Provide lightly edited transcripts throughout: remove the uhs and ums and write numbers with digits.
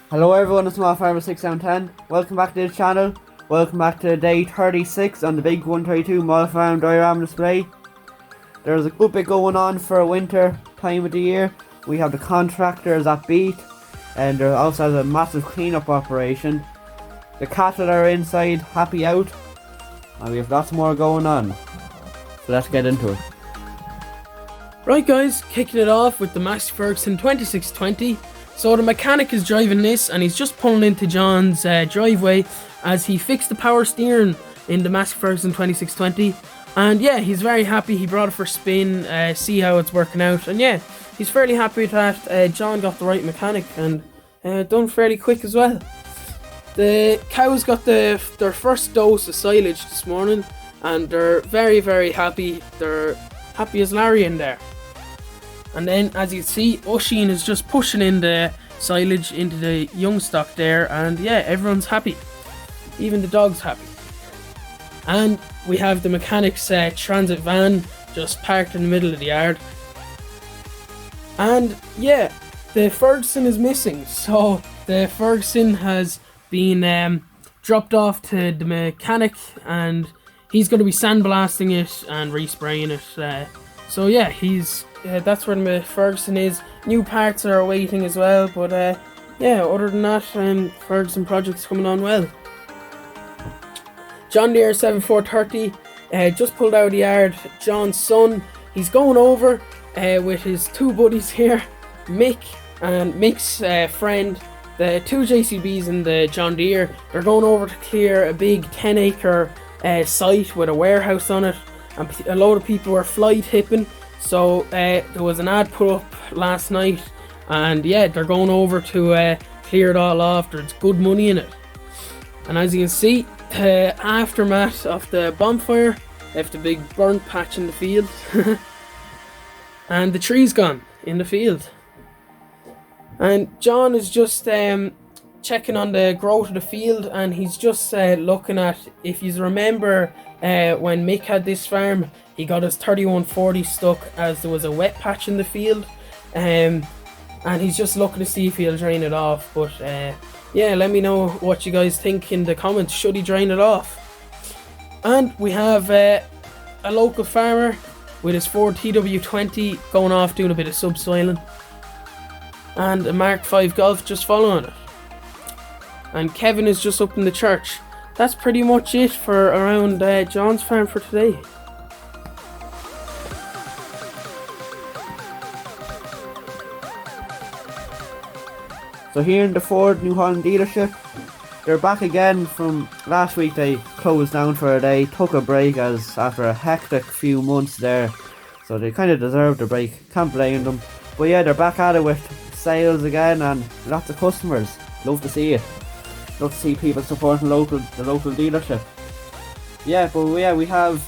Hello everyone, it's Small Farmer 6710. Welcome back to the channel. Welcome back to day 36 on the big 132 Small Farm Diorama display. There's a good bit going on for winter time of the year. We have the contractors at Beet, and there also has a massive cleanup operation. The cattle are inside, happy out, and we have lots more going on. So let's get into it. Right guys, kicking it off with the Massey Ferguson 2620. So the mechanic is driving this and he's just pulling into John's driveway as he fixed the power steering in the Massey Ferguson 2620. And yeah, he's very happy. He brought it for a spin, see how it's working out. And yeah, he's fairly happy with that. John got the right mechanic and done fairly quick as well. The cows got their first dose of silage this morning and they're very, very happy. They're happy as Larry in there. And then, as you see, Oisin is just pushing in the silage into the young stock there, and yeah, everyone's happy. Even the dog's happy. And we have the mechanic's transit van just parked in the middle of the yard. And yeah, the Ferguson is missing, so the Ferguson has been dropped off to the mechanic, and he's going to be sandblasting it and respraying it. So yeah, that's where the Ferguson is. New parts are waiting as well, but yeah, other than that, Ferguson project's coming on well. John Deere 7430 just pulled out of the yard. John's son, he's going over with his two buddies here, Mick and Mick's friend, the two JCBs in the John Deere. They're going over to clear a big 10-acre site with a warehouse on it, and a load of people were fly tipping. So there was an ad put up last night, and yeah, they're going over to clear it all off. There's good money in it. And as you can see, the aftermath of the bonfire left a big burnt patch in the field. And the tree's gone in the field. And John is just checking on the growth of the field, and he's just looking at, if you remember when Mick had this farm, he got his 3140 stuck as there was a wet patch in the field, and he's just looking to see if he'll drain it off. But yeah, let me know what you guys think in the comments. Should he drain it off? And we have a local farmer with his Ford TW20 going off doing a bit of subsoiling, and a Mark 5 Golf just following it. And Kevin is just up in the church. That's pretty much it for around John's farm for today. So here in the Ford New Holland dealership, they're back again from last week. They closed down for a day, took a break as after a hectic few months there. So they kind of deserved a break, can't blame them. But yeah, they're back at it with sales again and lots of customers. Love to see it. Love to see people supporting the local dealership. Yeah, but yeah, we have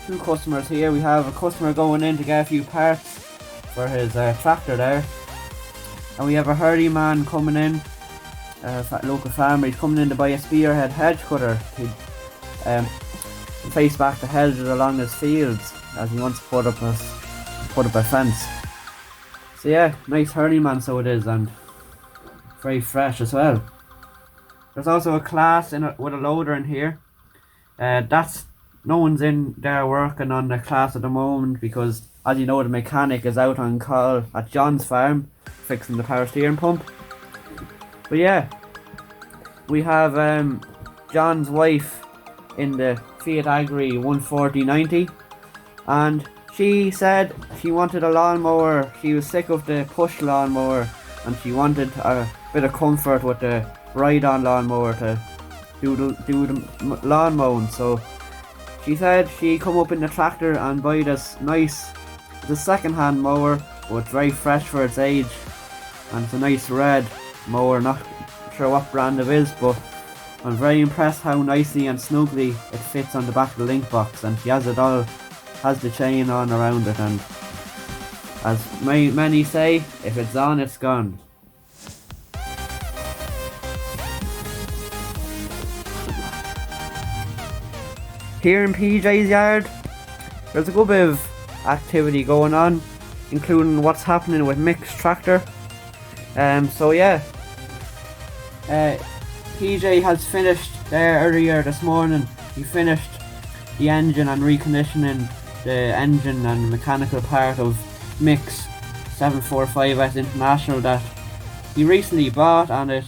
two customers here. We have a customer going in to get a few parts for his tractor there. And we have a hurdy man coming in, local farmer. He's coming in to buy a spearhead hedge cutter to face back the hedges along his fields, as he wants to put up a fence. So yeah, nice hurdy man, so it is, and very fresh as well. There's also a class with a loader in here. No one's in there working on the class at the moment because, as you know, the mechanic is out on call at John's farm fixing the power steering pump. But yeah, we have John's wife in the Fiat Agri 14090, and she said she wanted a lawnmower. She was sick of the push lawnmower and she wanted a bit of comfort with the ride-on lawnmower to do the lawn mowing. So she said she'd come up in the tractor and buy this second-hand mower, but it's very fresh for its age, and it's a nice red mower. Not sure what brand it is, but I'm very impressed how nicely and snugly it fits on the back of the link box, and she has it all, has the chain on around it, and as many say, if it's on, it's gone. Here in PJ's yard, there's a good bit of activity going on, including what's happening with Mick's tractor. So yeah, PJ has finished there earlier this morning. He finished the engine and reconditioning the engine and mechanical part of Mix 745S International that he recently bought, and it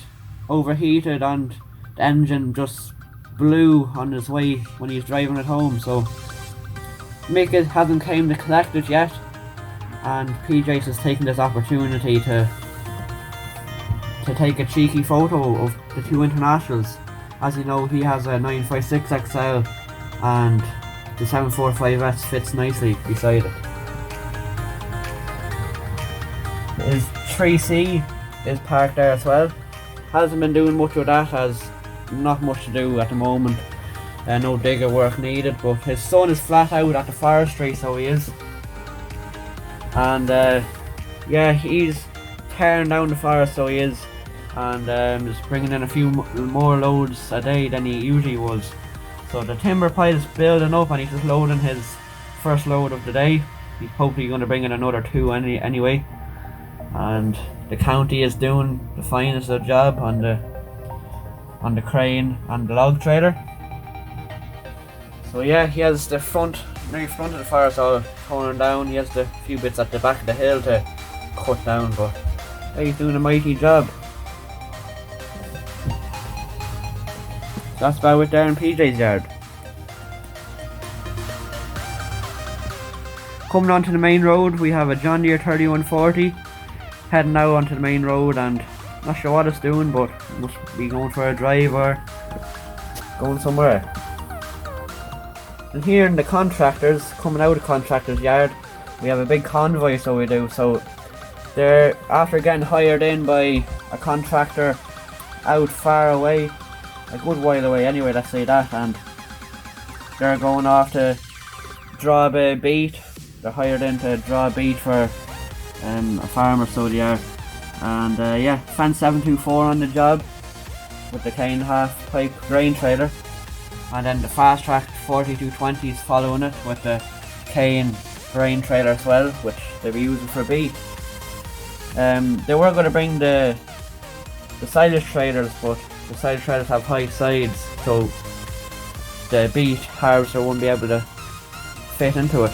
overheated and the engine just blew on his way when he was driving it home. So Mick hasn't came to collect it yet, and PJ's has taken this opportunity to take a cheeky photo of the two internationals. As you know, he has a 956 XL and the 745S fits nicely beside it. His 3C is parked there as well. Hasn't been doing much with that, as not much to do at the moment. No digger work needed, but his son is flat out at the forestry, so he is. And yeah, he's tearing down the forest, so he is, and just bringing in a few more loads a day than he usually was. So the timber pile is building up, and he's just loading his first load of the day. He's hopefully going to bring in another two anyway. And the county is doing the finest of job on the crane and the log trailer. So yeah, he has the near front of the forest all torn down. He has the few bits at the back of the hill to cut down, but yeah, he's doing a mighty job. That's about it there in PJ's yard. Coming onto the main road, we have a John Deere 3140 heading now onto the main road, and not sure what it's doing, but it must be going for a drive or going somewhere. And here in the Contractors, coming out of Contractor's yard, we have a big convoy, so we do. So they're after getting hired in by a contractor out far away, a good while away anyway, let's say that, and they're going off to draw a beet. They're hired in to draw beet for a farmer, so they are. And yeah, Fan 724 on the job with the cane half pipe grain trailer, and then the fast track 4220s following it with the cane grain trailer as well, which they'll be using for beet. They were going to bring the silage trailers, but the silage trailers have high sides, so the beet harvester won't be able to fit into it.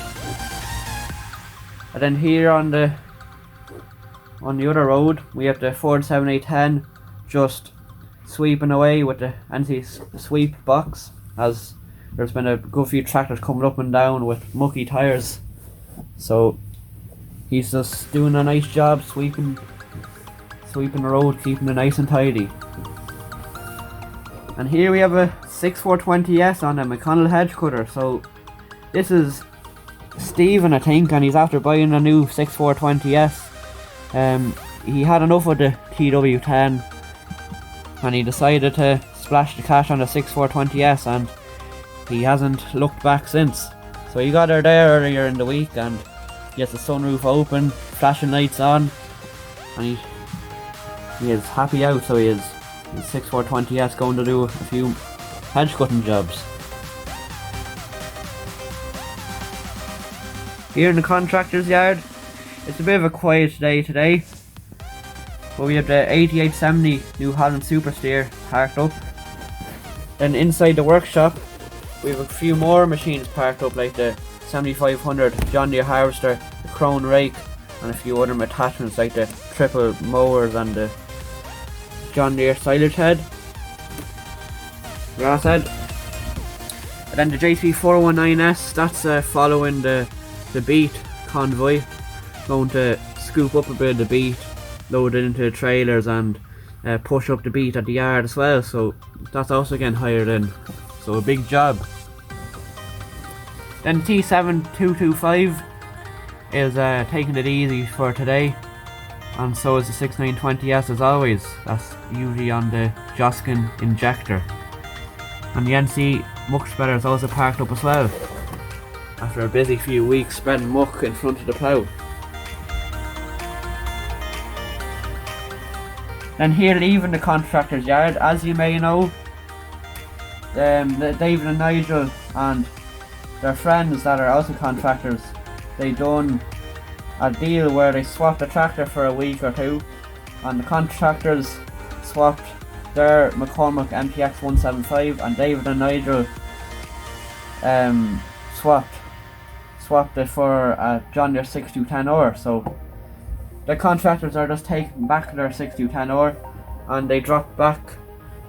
And then here on the other road, we have the Ford 7810 just sweeping away with the anti-sweep box, as there's been a good few tractors coming up and down with mucky tyres. So he's just doing a nice job sweeping the road, keeping it nice and tidy. And here we have a 6420S on a McConnell hedge cutter. So this is Stephen, I think, and he's after buying a new 6420S. He had enough of the TW10 and he decided to splash the cash on the 6420S, and he hasn't looked back since. So he got her there earlier in the week, and he has the sunroof open, flashing lights on, and he is happy out. So he is his 6420S going to do a few hedge cutting jobs. Here in the Contractor's yard, it's a bit of a quiet day today, but we have the 8870 New Holland Super Steer parked up. Then inside the workshop, we have a few more machines parked up, like the 7500 John Deere harvester, the Crone rake, and a few other attachments like the triple mowers and the John Deere silage head, grass head. And then the JC 419S, that's following the Beet convoy, going to scoop up a bit of the Beet, load it into the trailers, and push up the Beet at the yard as well. So that's also getting hired in, so a big job. Then the T7225 is taking it easy for today, and so is the 6920S as always. That's usually on the Joskin injector. And the NC muck spreader is also parked up as well, after a busy few weeks spreading muck in front of the plough. Then here, leaving the Contractor's yard, as you may know, David and Nigel and their friends that are also contractors, they done a deal where they swapped the tractor for a week or two, and the Contractors swapped their McCormick MPX 175, and David and Nigel swapped it for a John Deere 6210R. So the contractors are just taking back their 6210R and they dropped back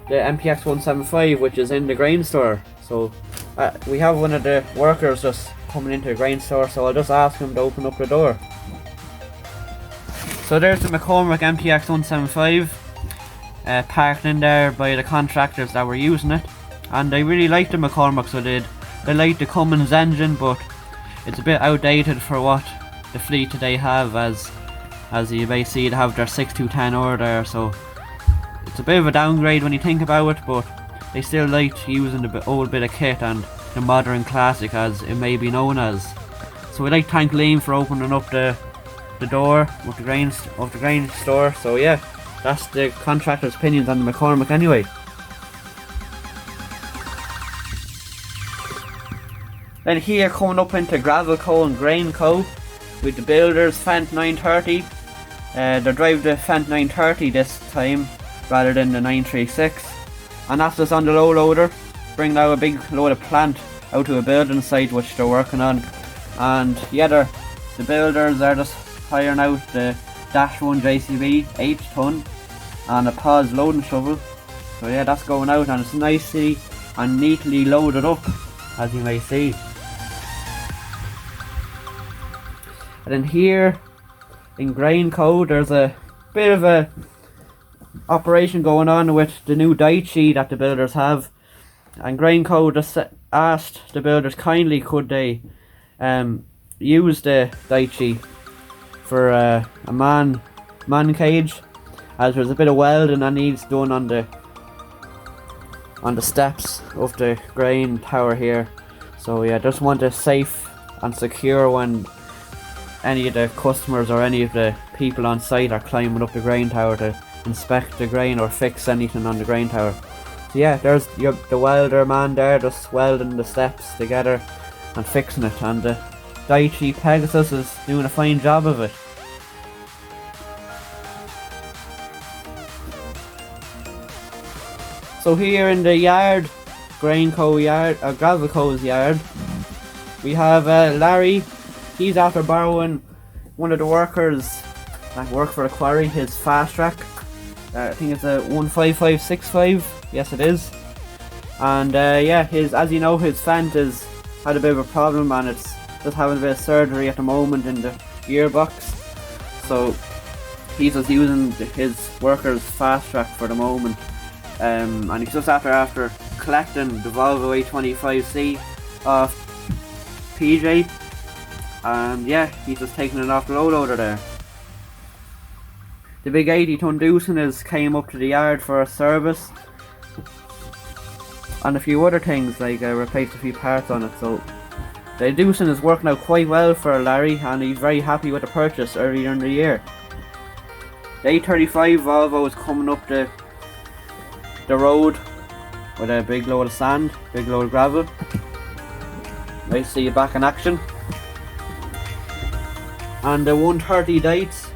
the MPX 175, which is in the grain store. So we have one of the workers just coming into the grain store, so I'll just ask him to open up the door. So there's the McCormick MPX 175 parked in there by the contractors that were using it, and they really liked the McCormick. So they liked the Cummins engine, but it's a bit outdated for what the fleet today have, as you may see they have their 6210R there, so it's a bit of a downgrade when you think about it, but they still liked using the old bit of kit and the modern classic, as it may be known as. So we'd like to thank Liam for opening up the door of the grain store. So yeah, that's the contractor's opinions on the McCormick anyway. Then here, coming up into Gravel Co and Grain Co with the Builders Fendt 930. They drive the Fendt 930 this time rather than the 936, and that's just on the low loader, bringing out a big load of plant out to a building site which they're working on. And yeah, the builders are just hiring out the Dash 1 JCB 8 ton and a Paz loading shovel. So yeah, that's going out and it's nicely and neatly loaded up, as you may see. And then here in Grain Co, there's a bit of a operation going on with the new Daichi that the builders have, and Grain Co just asked the builders kindly could they use the Daichi for a man cage, as there's a bit of welding that needs done on the steps of the grain tower here. So yeah, just want it safe and secure when any of the customers or any of the people on site are climbing up the grain tower to inspect the grain or fix anything on the grain tower. So yeah, there's the welder man there just welding the steps together and fixing it, and the Daichi Pegasus is doing a fine job of it. So here in the yard, Grain Co yard, Gravel Co's yard, we have Larry. He's after borrowing one of the workers that work for a quarry, his fast track. I think it's a 15565. Yes, it is. And yeah, as you know, his Fendt has had a bit of a problem and it's just having a bit of surgery at the moment in the gearbox. So he's just using his worker's fast track for the moment. And he's just after collecting the Volvo A25C off PJ. And yeah, he's just taking it off the low loader there. The big 80 ton Doosan came up to the yard for a service and a few other things, like replaced a few parts on it. So the Doosan is working out quite well for Larry and he's very happy with the purchase earlier in the year. The A35 Volvo is coming up the road with a big load of sand, big load of gravel. Nice to see you back in action. And the 130 Dites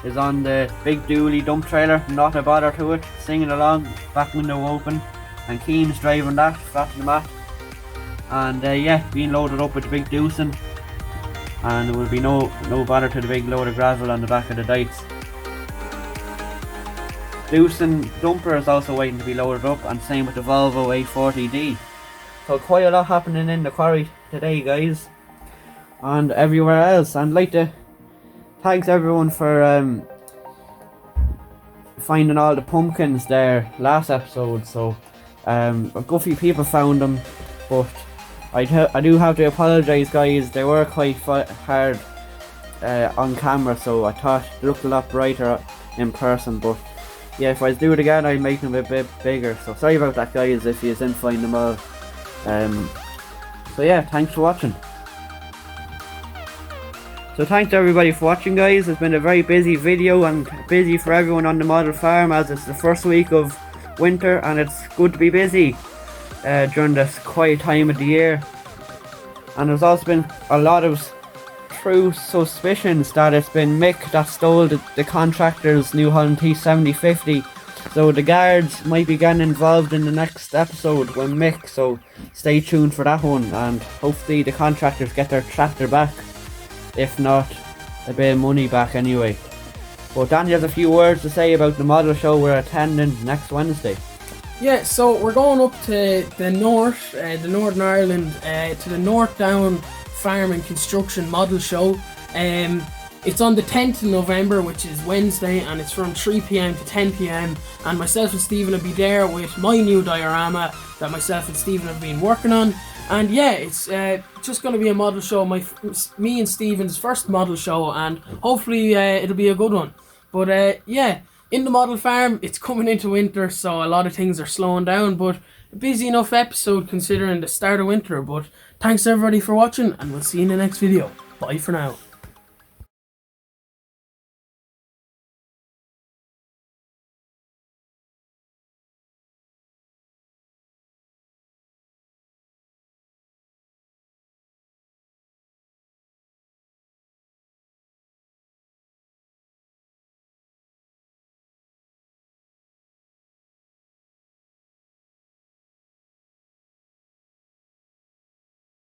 is on the big dually dump trailer, not a bother to it, singing along, back window open, and Keen's driving that, flat to the mat. And yeah, being loaded up with the big Doosan, and there will be no bother to the big load of gravel on the back of the Dites. Doosan dumper is also waiting to be loaded up, and same with the Volvo A40D. So quite a lot happening in the quarry today, guys, and everywhere else. And I'd like to thanks everyone for finding all the pumpkins there last episode. So a good few people found them, but I do have to apologise, guys. They were quite hard on camera, so I thought it looked a lot brighter in person. But yeah, if I do it again, I'd make them a bit bigger. So sorry about that, guys, if you didn't find them all. So yeah, thanks for watching. So thanks to everybody for watching, guys. It's been a very busy video and busy for everyone on the model farm, as it's the first week of winter and it's good to be busy during this quiet time of the year. And there's also been a lot of true suspicions that it's been Mick that stole the Contractor's New Holland T7050 So the guards might be getting involved in the next episode with Mick, so stay tuned for that one, and hopefully the contractors get their tractor back. If not, a bit of money back anyway. But Danny has a few words to say about the model show we're attending next Wednesday. Yeah, so we're going up to the north, the Northern Ireland, to the North Down Farm and Construction Model Show. It's on the 10th of November, which is Wednesday, and it's from 3 p.m. to 10 p.m. And myself and Stephen will be there with my new diorama that myself and Stephen have been working on. And yeah, it's just going to be a model show, me and Stephen's first model show, and hopefully it'll be a good one. But yeah, in the model farm, it's coming into winter, so a lot of things are slowing down, but a busy enough episode considering the start of winter. But thanks everybody for watching, and we'll see you in the next video. Bye for now.